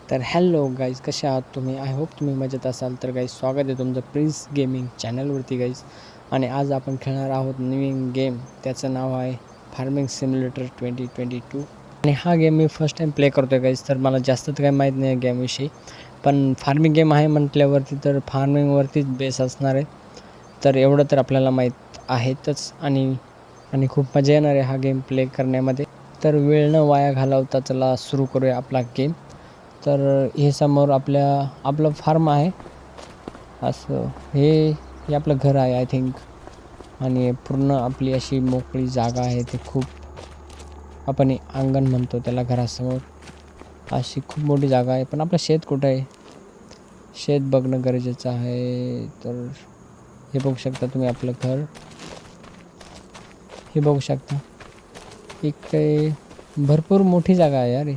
तर hello guys, कसे आहात तुम्ही? आय होप तुम्ही मजेत असाल. तर गाईज, स्वागत आहे तुमचं प्रिन्स गेमिंग चॅनलवरती गाईज. आणि आज आपण खेळणार आहोत नवीन गेम. त्याचं नाव आहे फार्मिंग सिम्युलेटर 2022. आणि हा गेम मी फर्स्ट टाईम प्ले करतो आहे गाईज. तर मला जास्त तर काही माहीत नाही आहे गेमविषयी, पण फार्मिंग गेम आहे म्हटल्यावरती तर फार्मिंगवरतीच बेस असणार आहे. तर एवढं तर आपल्याला माहीत आहेतच. आणि आणि खूप मजा येणार आहे हा गेम प्ले करण्यामध्ये. तर वेळ न वाया घालवता चला सुरू करूया आपला गेम. तर हे समोर आपलं फार्म आहे. असं हे आपलं घर आहे आय थिंक. आणि पूर्ण आपली अशी मोकळी जागा आहे. ते खूप आपण अंगण म्हणतो त्याला घरासमोर. अशी खूप मोठी जागा आहे. पण आपलं शेत कुठं आहे? शेत बघणं गरजेचं आहे. तर हे बघू शकता तुम्ही आपलं घर. हे बघू शकता इकडे भरपूर मोठी जागा आहे यार.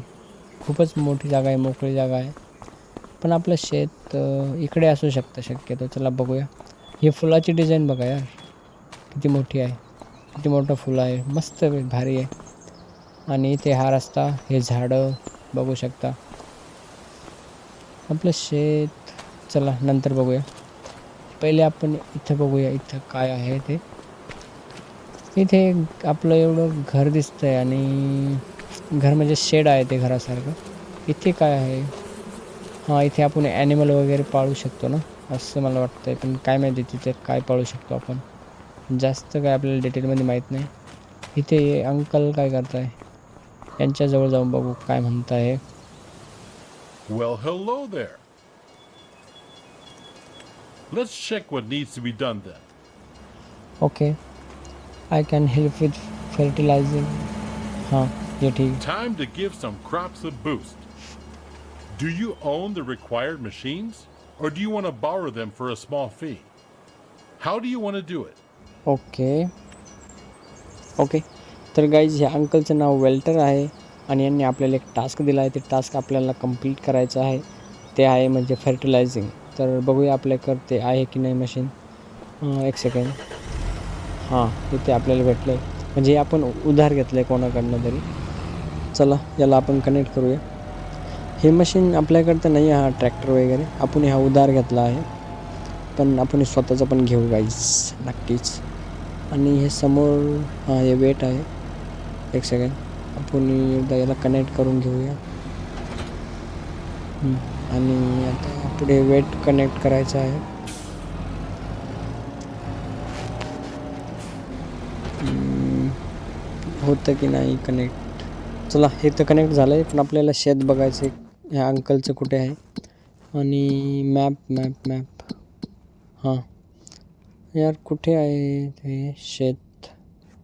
खूपच मोठी जागा आहे, मोकळी जागा आहे. पण आपलं शेत इकडे असू शकतं शक्यतो. चला बघूया. ही फुलाची डिझाईन बघा यार, किती मोठी आहे, किती मोठं फुलं आहे. मस्त भारी आहे. आणि इथे हा रस्ता, हे झाडं बघू शकता. आपलं शेत चला नंतर बघूया. पहिले आपण इथं बघूया इथं काय आहे ते. इथे आपलं एवढं घर दिसतंय आणि घर म्हणजे शेड आहे ते घरासारखं. इथे काय आहे? हां, इथे आपण ॲनिमल वगैरे पाळू शकतो ना, असं मला वाटतं आहे. पण काय माहिती तिथे काय पाळू शकतो आपण. जास्त काय आपल्याला डिटेलमध्ये माहीत नाही. इथे अंकल काय करताय? यांच्याजवळ जाऊन बघू काय म्हणताय. Well, hello there. Let's check what needs to be done then. Okay, I can help with फर्टिलायझिंग. हां, ये ठीक. Time to give some crops a boost. Do you own the required machines, or do you want to borrow them for a small fee? How do you want to do it? Okay okay. तर guys, ह्या अंकलचं नाव welter आहे आणि यांनी आपल्याला एक task दिला आहे. ते टास्क आपल्याला कंप्लीट करायचं आहे. ते आहे म्हणजे फर्टिलायझिंग. तर बघूया आपल्याकडे ते आहे की नाही मशीन. एक सेकंड. हां, इथे आपल्याला भेटलं आहे. म्हणजे आपण उधार घेतलं आहे कोणाकडनं तरी. चला याला आपण कनेक्ट करूया. हे मशीन आपल्याकडं तर नाही आहे, हा ट्रॅक्टर वगैरे. आपण हा उधार घेतला आहे, पण आपण स्वतःचं पण घेऊ गाईज नक्कीच. आणि हे समोर हां, हे वेट आहे. एक सेकंड, आपण एकदा याला कनेक्ट करून घेऊया. आणि आता पुढे वेट कनेक्ट करायचं आहे. होतं की नाही कनेक्ट. चला, हे तर कनेक्ट झालं आहे. पण आपल्याला शेत बघायचं आहे, ह्या अंकलचं कुठे आहे. आणि मॅप हां यार, कुठे आहे ते शेत?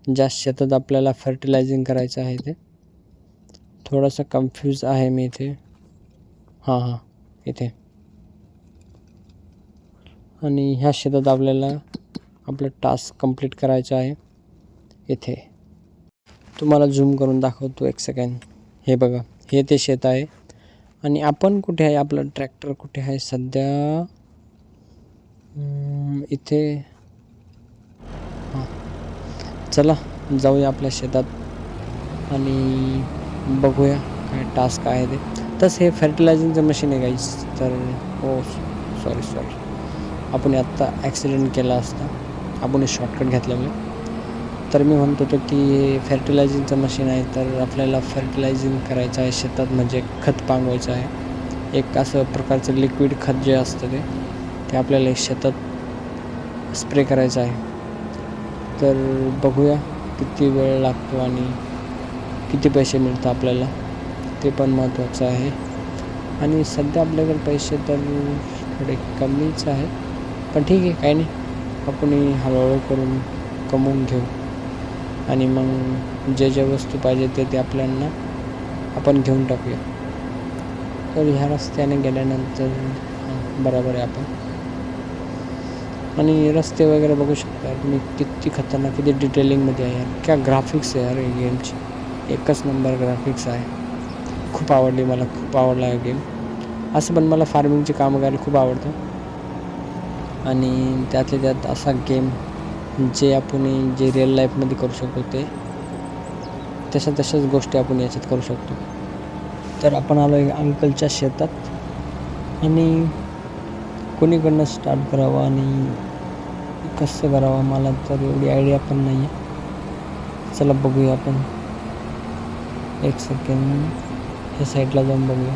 ज्या शेतात आपल्याला फर्टिलायझिंग करायचं आहे ते. थोडासा कन्फ्यूज आहे मी इथे. हां इथे. आणि ह्या शेतात आपल्याला आपलं टास्क कंप्लीट करायचं आहे. इथे तुम्हाला झूम करून दाखवतो, एक सेकंड. हे बघा, हे ते शेत आहे. आणि आपण कुठे आहे? आपलं ट्रॅक्टर कुठे आहे सध्या? इथे. हां, चला जाऊया आपल्या शेतात आणि बघूया काय टास्क आहे ते. तसं हे फर्टिलायझिंगचं मशीन आहे गाईज. तर हो, सॉरी आपण आत्ता ॲक्सिडेंट केला असता, आपण शॉर्टकट घेतल्यामुळे. तर मी म्हणत होतो की फर्टिलायझिंगचं मशीन आहे. तर आपल्याला फर्टिलायझिंग करायचं आहे शेतात, म्हणजे खत पांगवायचं आहे. एक असं प्रकारचं लिक्विड खत जे असतं ते आपल्याला शेतात स्प्रे करायचं आहे. तर बघूया किती वेळ लागतो आणि किती पैसे मिळतात आपल्याला, ते पण महत्त्वाचं आहे. आणि सध्या आपल्याकडे पैसे तर थोडे कमीच आहे, पण ठीक आहे, काही नाही. आपण हळूहळू करून कमवून घेऊ. आणि मग जे वस्तू पाहिजे ते आपल्याला आपण घेऊन टाकूया. तर ह्या रस्त्याने गेल्यानंतर बरोबर आहे आपण. आणि रस्ते वगैरे बघू शकता तुम्ही, किती खतरनाक, किती डिटेलिंगमध्ये आहे यार. क्या ग्राफिक्स आहे यार ही गेमची. एकच नंबर ग्राफिक्स आहे. खूप आवडली मला, खूप आवडला हा गेम. असं पण मला फार्मिंगची कामं करायला खूप आवडतं. आणि त्यातल्या त्यात असा गेम जे आपण जे रिअल लाईफमध्ये करू शकतो, ते तशाच गोष्टी आपण याच्यात करू शकतो. तर आपण आलो आहे अंकलच्या शेतात आणि कोणीकडनं स्टार्ट करावं आणि कसं करावं मला तर एवढी आयडिया पण नाही आहे. चला बघूया आपण. एक सेकंड, ह्या साईडला जाऊन बघूया,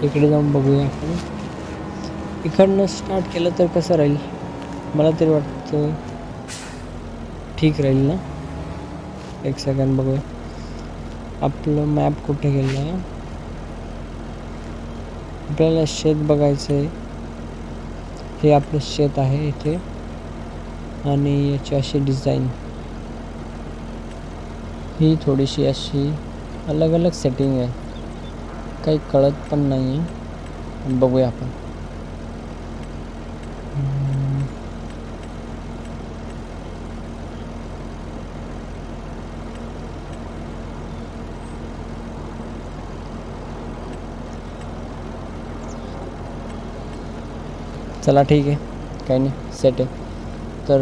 इकडे जाऊन बघूया आपण. इकडनं स्टार्ट केलं तर कसं राहील, मला तरी वाटतं ठीक राहील ना. एक सेकंड बघूया आपलं मॅप कुठे गेलं आहे. आपल्याला शेत बघायचं आहे. हे आपलं शेत आहे इथे आणि याची अशी डिझाईन, ही थोडीशी अशी अलग अलग सेटिंग आहे, काही कळत पण नाही आहे. बघूया आपण. चला ठीक आहे, काही नाही, सेट आहे. तर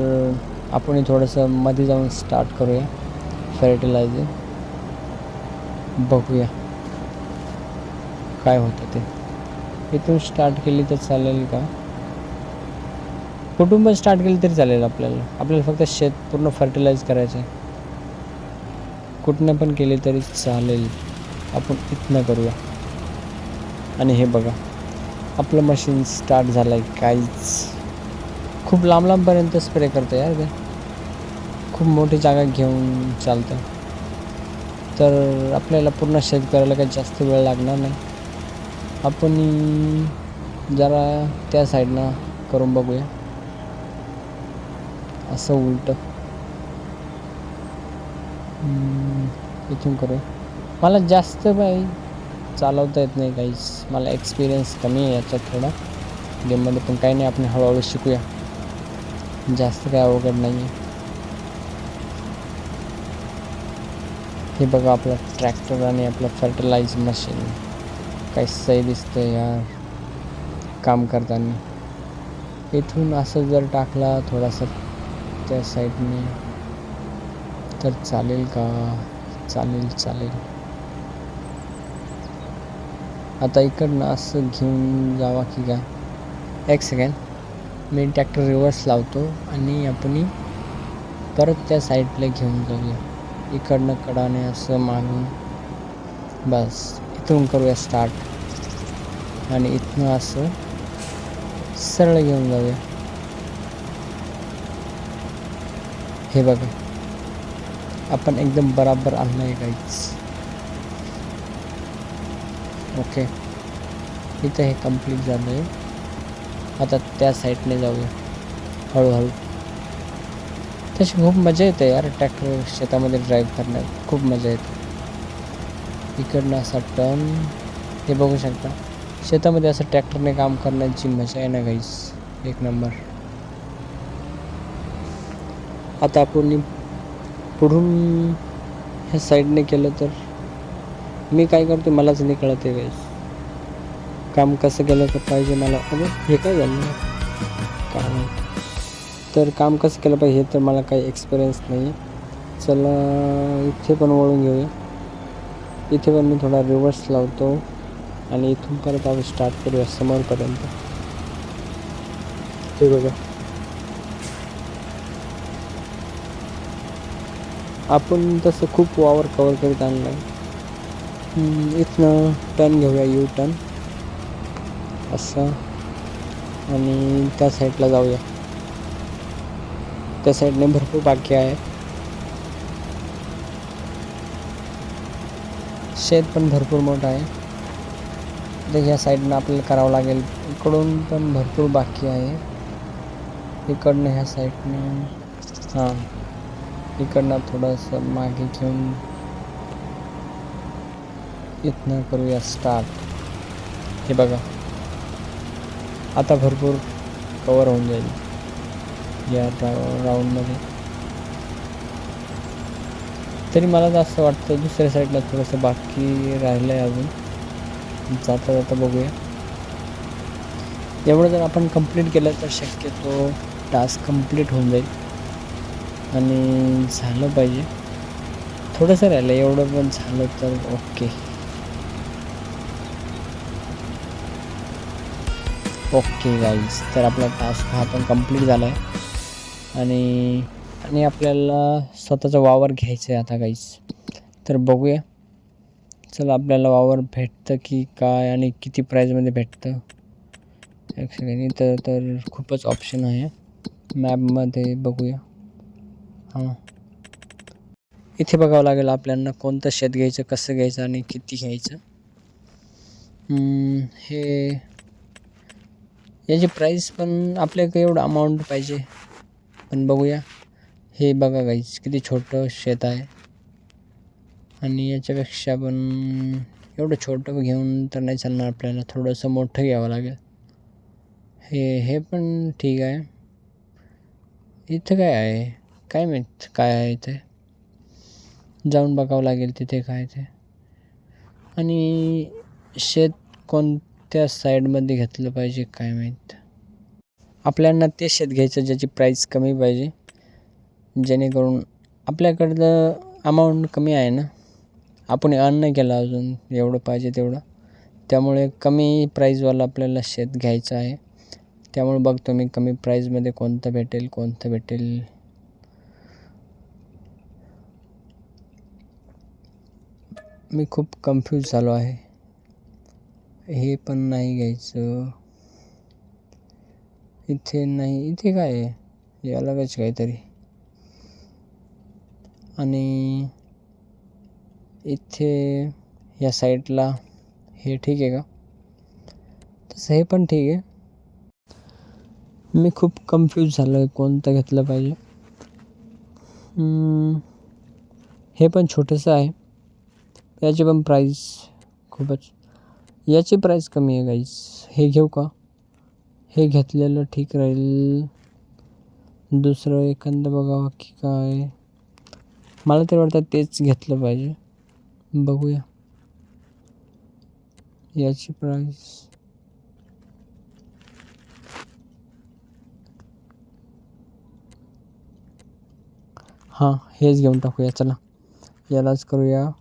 आपण थोडंसं मध्ये जाऊन स्टार्ट करूया फर्टिलायझर. बघूया काय होतं ते. इथून स्टार्ट केली तर चालेल का? कुठून पण स्टार्ट केली तरी चालेल. आपल्याला फक्त शेत पूर्ण फर्टिलाइज करायचं आहे. कुठनं पण केली तरी चालेल. आपण इथनं करूया. आणि हे बघा, आपलं मशीन स्टार्ट झालं आहे. काहीच खूप लांबपर्यंत स्प्रे करतं यार ते. खूप मोठी जागा घेऊन चालतं. तर आपल्याला पूर्ण शेत करायला काही जास्त वेळ लागणार नाही. आपण जरा त्या साईडनं करून बघूया, असं उलटं इथून करूया. मला जास्त काही चालवता येत नाही काहीच. मला एक्सपिरियन्स कमी आहे याच्यात थोडा गेममध्ये, पण काही नाही, आपण हळूहळू शिकूया. जास्त काय अवघड नाही आहे. हे बघा आपला ट्रॅक्टर आणि आपलं फर्टिलाइज मशीन काही सही दिसतं यार काम करताना. इथून असं जर टाकला थोडासा त्या साईडने तर चालेल का? चालेल. आता इकडनं असं घेऊन जावा की काय? एक सेकंड, मी ट्रॅक्टर रिव्हर्स लावतो आणि आपण परत त्या साईडला घेऊन जाऊया. इकडनं कडाने असं मागून, बस इथून करूया स्टार्ट आणि इथनं असं सरळ घेऊन जाऊया. हे बघा, आपण एकदम बराबर आणलं आहे काहीच. ओके, इथं हे कंप्लीट झालं आहे. आता त्या साईडने जाऊया हळूहळू. तशी खूप मजा येते यार ट्रॅक्टर शेतामध्ये ड्राईव्ह करण्यात, खूप मजा येते. इकडनं असा टर्न, हे बघू शकता शेतामध्ये असं ट्रॅक्टरने काम करण्याची मजा आहे ना गाईस, एक नंबर. आता आपण पुढून ह्या साईडने केलं तर मी काय करतो मलाच नाही कळत आहे गाईस. काम कसं केलं तर पाहिजे मला. अरे हे काय झालं काय? तर काम कसं केलं पाहिजे हे तर मला काही एक्सपिरियन्स नाही. चला इथे पण वळून घेऊया. इथे पण मी थोडा रिव्हर्स लावतो आणि इथून परत आपण स्टार्ट करूया समोरपर्यंत. ते बघा, आपण तसं खूप वावर कवर करीत आणलं आहे. इथनं टर्न घेऊया, यू टर्न असं, आणि त्या साईडला जाऊया. त्या साईडने भरपूर बाकी आहे. शेत पण भरपूर मोठं आहे. तर ह्या साईडनं आपल्याला करावं लागेल. इकडून पण भरपूर बाकी आहे. इकडनं ह्या साईडनं, हां इकडनं थोडंसं मागे घेऊन इथनं करूया स्टार्ट. हे बघा, आता भरपूर कवर होऊन जाईल या राऊंडमध्ये. तरी मला जास्त वाटतं दुसऱ्या साईडला थोडंसं बाकी राहिलं आहे अजून. जाता बघूया. एवढं जर आपण कंप्लीट केलं तर शक्यतो टास्क कंप्लीट होऊन जाईल आणि झालं पाहिजे. थोडंसं राहिलं, एवढं पण झालं तर ओके. ओके गाईज, तर आपला टास्क हा पण कंप्लीट झाला आहे आणि आपल्याला स्वतःचा वावर घ्यायचा आहे आता गाईज. तर बघूया, चला आपल्याला वावर भेटतं की काय आणि किती प्राईजमध्ये भेटतं. एक सेकंड, इथं तर खूपच ऑप्शन आहे मॅपमध्ये. बघूया, हां इथे बघावं लागेल आपल्याला कोणतं शेत घ्यायचं, कसं घ्यायचं आणि किती घ्यायचं. हे याची प्राईस पण आपल्याकडे एवढं अमाऊंट पाहिजे, पण बघूया. हे बघा गाईज, किती छोटं शेत आहे आणि याच्यापेक्षा पण एवढं छोटं घेऊन तर नाही चालणार आपल्याला, थोडंसं मोठं घ्यावं लागेल. हे पण ठीक आहे. इथं काय आहे काय माहीत, काय आहे इथे, जाऊन बघावं लागेल तिथे काय ते. आणि शेत कोणत्या साईडमध्ये घेतलं पाहिजे काय माहीत. आपल्याला ते शेत घ्यायचं ज्याची प्राईस कमी पाहिजे, जेणेकरून आपल्याकडं अमाऊंट कमी आहे ना, आपण अर्न नाही केलं अजून एवढं पाहिजे तेवढं, त्यामुळे कमी प्राईजवाला आपल्याला शेत घ्यायचं आहे. त्यामुळे बघतो मी कमी प्राईजमध्ये कोणतं भेटेल. मी खूप कन्फ्यूज झालो आहे. हे पण नाही घ्यायचं, इथे नाही, इथे काय आहे, हे अलगच काहीतरी. आणि इथे या साईडला हे ठीक आहे का, तसं हे पण ठीक आहे. मी खूप कन्फ्यूज झालो आहे कोणतं घेतलं पाहिजे. हे पण छोटंसं आहे, याची पण प्राईस खूपच, याची प्राईस कमी आहे गाईस. हे घेऊ का, हे घेतलेलं ठीक राहील. दुसरं एखादं बघावं की काय, मला तर वाटतं तेच घेतलं पाहिजे. बघूया याची प्राईस. हां हेच घेऊन टाकूया, चला यालाच करूया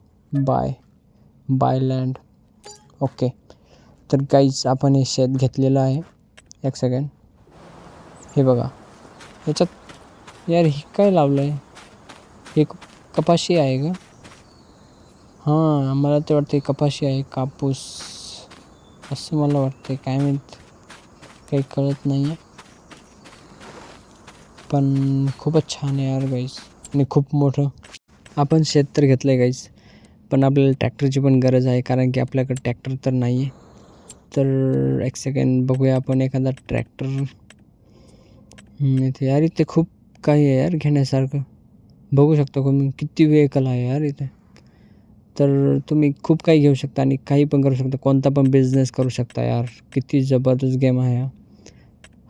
बाय लँड. ओके, तर गाईज आपण हे शेत घेतलेलं आहे. एक सेकंड, हे बघा याच्यात, यार हे काय लावलं आहे, हे कपाशी आहे का? हां मला ते वाटते कपाशी आहे, कापूस असं मला वाटते, काय माहीत, काही कळत नाही आहे. पण खूपच छान आहे यार गाईस, आणि खूप मोठं आपण शेत तर घेतलं आहे गाईस, पण आपल्याला ट्रॅक्टरची पण गरज आहे, कारण की आपल्याकडे ट्रॅक्टर तर नाही आहे. तर एक सेकंड बघूया आपण एखादा ट्रॅक्टर. इथे यार, इथे खूप काही आहे यार घेण्यासारखं. बघू शकतो का मी, किती व्हेकल आहे यार इथे. तर तुम्ही खूप काही घेऊ शकता आणि काही पण करू शकता, कोणता पण बिझनेस करू शकता यार. किती जबरदस्त गेम आहे हा.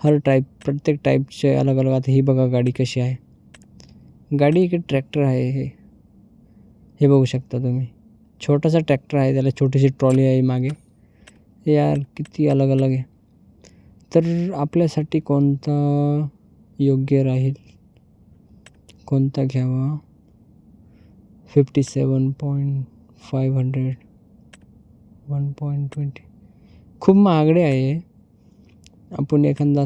हर टाईप, प्रत्येक टाईपचे अलग अलग. आता ही बघा गाडी कशी आहे, गाडी की ट्रॅक्टर आहे हे बघू शकता तुम्ही. छोटासा ट्रॅक्टर आहे, त्याला छोटीशी ट्रॉली आहे मागे. यार किती अलग अलग आहे. तर आपल्यासाठी कोणता योग्य राहील, कोणता घ्यावा. 57.500, 1.20 खूप महागडे आहे. आपण एखादा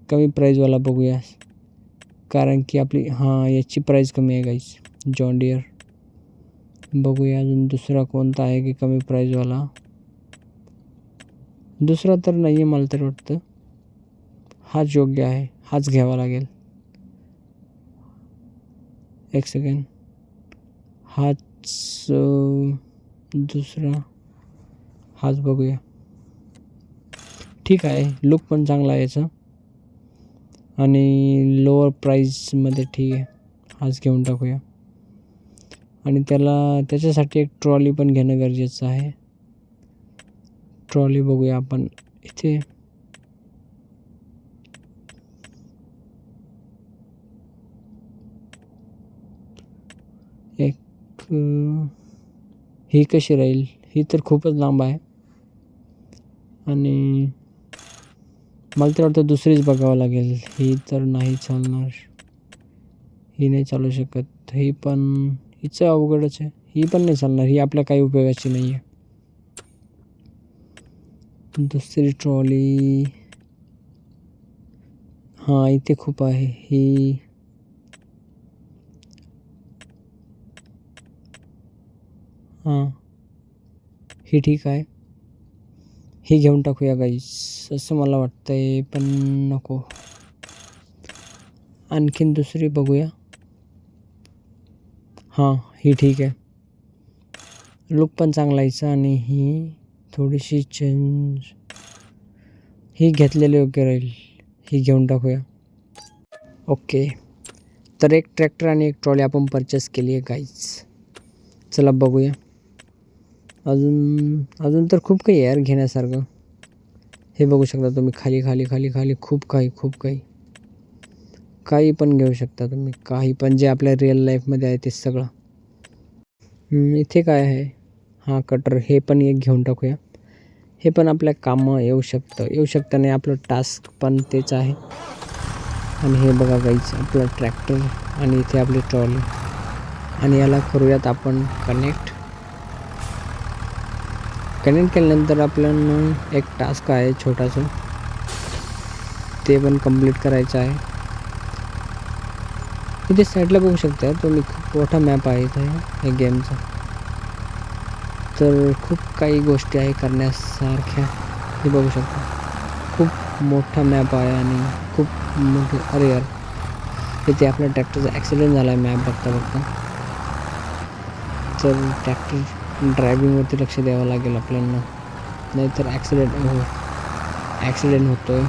कमी प्राईजवाला बघूया, कारण की आपली याची प्राईस कमी आहे गाईस. जॉन डियर बघूया. अजून दुसरा कोणता आहे की कमी प्राईजवाला, दुसरा तर नाही आहे मला तर वाटतं. हाच योग्य आहे, हाच घ्यावा लागेल. एक सेकंड, हाच दुसरा, हाच बघूया. ठीक आहे, लुक पण चांगला आहे याचा आणि लोअर प्राईजमध्ये ठीक आहे, हाच घेऊन टाकूया. आणि त्याच्यासाठी एक ट्रॉली पण घेणं गरजेचं आहे. ट्रॉली बघूया आपण इथे. एक ही कशी राहील, ही तर खूपच लांब आहे आणि मला तर वाटतं दुसरीच बघावं लागेल. ही तर नाही चालणार, ही नाही चालू शकत. ही पण, हिचं अवघडच आहे, ही पण नाही चालणार, ही आपल्या काही उपयोगाची नाही आहे. दुसरी ट्रॉली हां इथे खूप आहे ही. हां ही ठीक आहे, ही घेऊन टाकूया गाईस असं मला वाटतंय, पण नको. आणखीन दुसरी बघूया. हां ही ठीक आहे, लुक पण चांगला यायचा आणि ही थोडीशी चेंज, ही घेतलेली योग्य राहील, ही घेऊन टाकूया. ओके, तर एक ट्रॅक्टर आणि एक ट्रॉली आपण परचेस केली आहे गाईज. चला बघूया. अजून अजून तर खूप काही यार घेण्यासारखं. हे बघू शकता तुम्ही, खाली खाली खाली खाली खूप काही काही पण घेऊ शकता तुम्ही, काही पण जे आपल्या रिअल लाईफमध्ये आहे ते सगळं. इथे काय आहे, हां कटर, हे पण एक घेऊन टाकूया. हे पण आपल्या कामं येऊ शकतं नाही, आपलं टास्क पण तेच आहे. आणि हे बघा गाईज आपलं ट्रॅक्टर आणि इथे आपली ट्रॉली, आणि याला करूयात आपण कनेक्ट केल्यानंतर आपल्याला एक टास्क आहे छोटासा, ते पण कंप्लीट करायचं आहे. इथे साईडला बघू शकता तुम्ही, खूप मोठा मॅप आहे इथे या गेमचा. तर खूप काही गोष्टी आहे करण्यासारख्या. हे बघू शकता खूप मोठा मॅप आहे आणि खूप मोठे. अरे यार इथे आपल्या ट्रॅक्टरचा ॲक्सिडेंट झाला आहे मॅप बघता. तर ट्रॅक्टर ड्रायविंगवरती लक्ष द्यावं लागेल आपल्याला, नाहीतर ॲक्सिडेंट होतो आहे.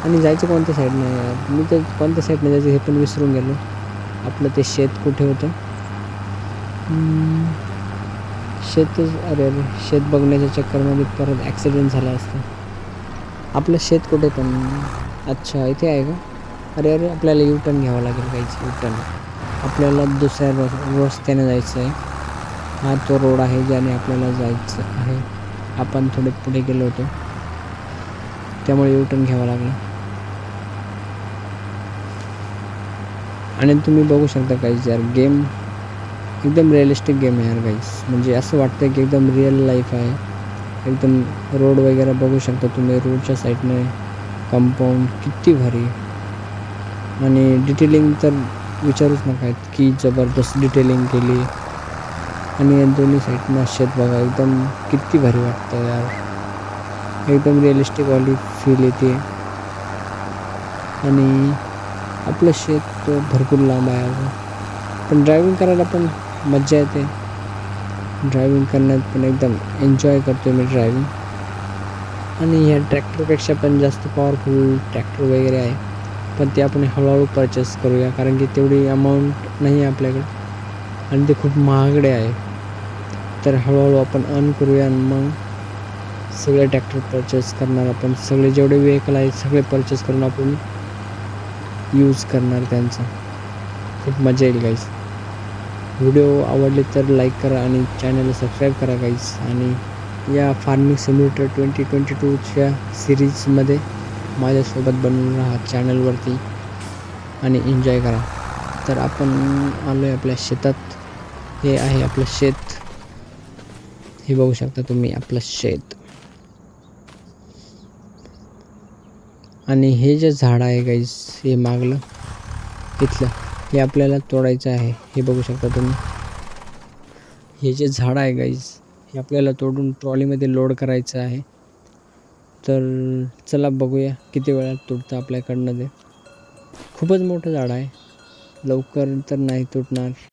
आणि जायचं कोणत्या साईडनं यार, मी तर कोणत्या साईडनं जायचं हे पण विसरून गेलो. आपलं ते शेत कुठे होतं, शेतच. अरे शेत बघण्याच्या चक्करमध्ये परत ॲक्सिडेंट झाला असता. आपलं शेत कुठे पण, अच्छा इथे आहे का. अरे आपल्याला U-टर्न घ्यावं लागेल काहीच. U-टर्न आपल्याला दुसऱ्या रस्त्याने जायचं आहे. हा तो रोड आहे ज्याने आपल्याला जायचं आहे. आपण थोडे पुढे गेलो होतो त्यामुळे U-टर्न घ्यावा लागला. आणि तुम्ही बघू शकता गाईज यार, गेम एकदम रिअलिस्टिक गेम आहे यार गाईज. म्हणजे असं वाटतं की एकदम रिअल लाईफ आहे. एकदम रोड वगैरे बघू शकता तुम्ही, रोडच्या साईडने कंपाऊंड किती भारी. आणि डिटेलिंग तर विचारूच नका, की जबरदस्त डिटेलिंग केली. आणि दोन्ही साईडनं शेत बघा, एकदम किती भारी वाटतं यार, एकदम रिअलिस्टिकवाली फील येते. आणि आपलं शेत भरपूर लांब आहे अजून, पण ड्रायविंग करायला पण मज्जा येते. ड्रायविंग करण्यात पण एकदम एन्जॉय करतो मी ड्रायविंग. आणि ह्या ट्रॅक्टरपेक्षा पण जास्त पॉवरफुल ट्रॅक्टर वगैरे आहे, पण ते आपण हळूहळू परचेस करूया, कारण की तेवढी अमाऊंट नाही आहे आपल्याकडे आणि ते खूप महागडे आहे. तर हळूहळू आपण अर्न करूया आणि मग सगळे ट्रॅक्टर परचेस करणार आपण. सगळे जेवढे व्हेकल आहेत सगळे परचेस करून आपण यूज करणार त्यांचा. खूप मजा येईल गाईज. व्हिडिओ आवडले तर लाईक करा आणि चॅनलला सबस्क्राईब करा गाईज. आणि या फार्मिंग सिम्युलेटर 2022च्या सिरीजमध्ये माझ्यासोबत बनवून राहा चॅनलवरती आणि एन्जॉय करा. तर आपण आलो आहे आपल्या शेतात. हे आहे आपलं शेत, हे बघू शकता तुम्ही आपलं शेत. आणि हे जे झाड आहे गाईज, हे मागलं इथलं, हे आपल्याला तोडायचं आहे. हे बघू शकता तुम्ही, हे जे झाड आहे गाईज, हे आपल्याला तोडून ट्रॉलीमध्ये लोड करायचं आहे. तर चला बघूया किती वेळात तुटतं आपल्याकडनं ते. खूपच मोठं झाड आहे, लवकर तर नाही तुटणार.